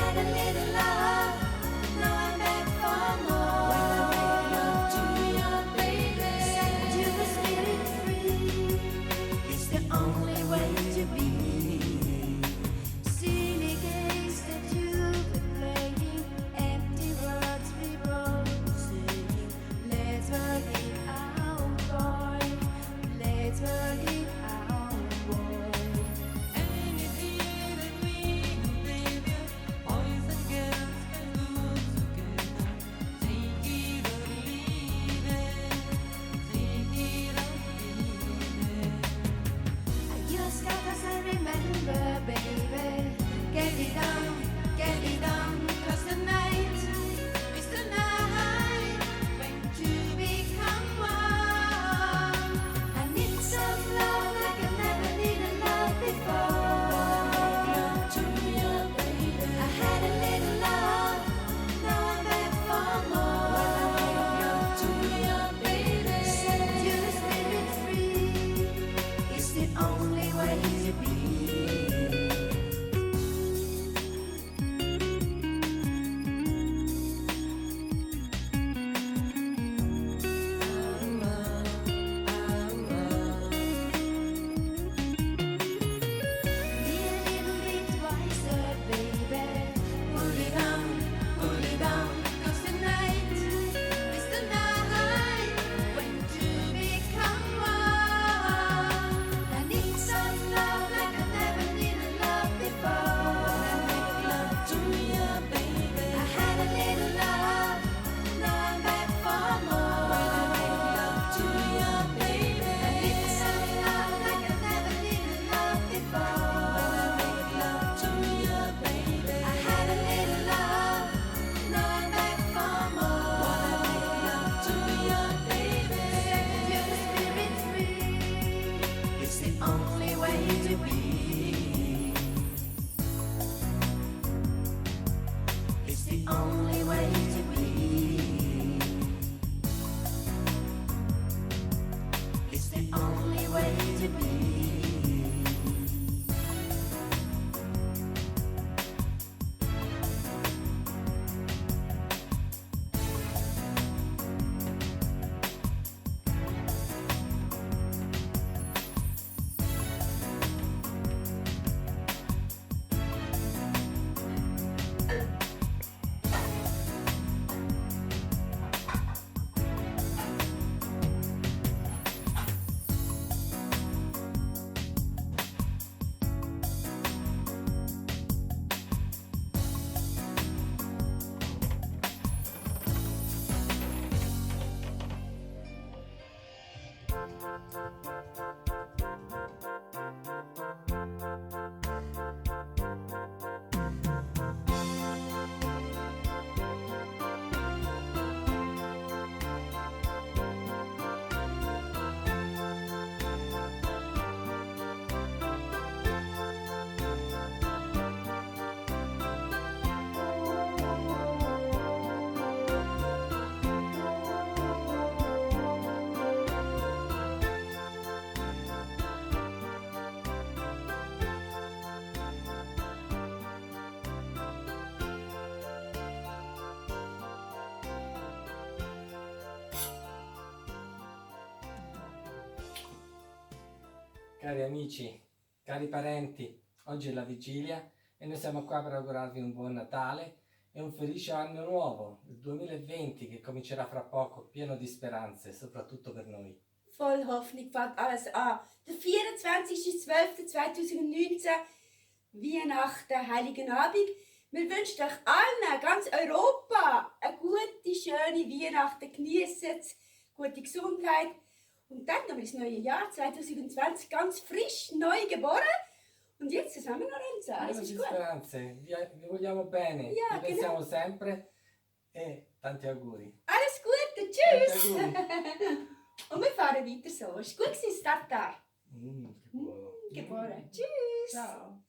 had a little love, now I'm back for more. When I make love to your baby, set your spirit free. It's the only way to be. Silly games that you've been playing, empty words we both saying. Let's work it out, boy. Let's work it out, boy. And if you that we do, baby, boys and girls can go together. Take it or leave it. Take it or leave it. I just got as I remember, baby. Get it on, 'cause the night is the night when two become one. I need some love like I never needed love before. To your baby, I had a little love, now I'm back for more. To your baby, set your spirit free. It's the only way to be. Be a little bit wiser, baby. Pull it on, 'cause the night is the night when two become one. I need some love like I never needed love before. When I make love to your baby, I had a little love, now I'm back for more. When I make love to your baby, I need some love like I never needed love before. When I make love to your baby, I had a little love, now I'm back for more. When I make love to your baby, set your spirit free. It's the only way to be. It's the only way to be. It's the only way to be. Cari amici, cari parenti, oggi è la vigilia e noi siamo qua per augurarvi un buon Natale e un felice anno nuovo, il 2020 che comincerà fra poco, pieno di speranze, soprattutto per noi. Voll Hoffnung fängt alles an. Der 24.12.2019, Weihnachten, Heiligen Abend. Wir wünschen euch allen, ganz Europa, eine gute, schöne Weihnachten. Genießt es, gute Gesundheit. Und dann noch das neue Jahr 2020, ganz frisch, neu geboren. Und jetzt zusammen Lorenzo, alles Pieno ist di gut. speranze, vi vogliamo bene, Ja, vi pensiamo sempre e tanti auguri. Alles Gute, Tanti tschüss. auguri. Und wir fahren weiter so. Ist gut gewesen, Startar. Che buono. Geboren. Tschüss. Ciao.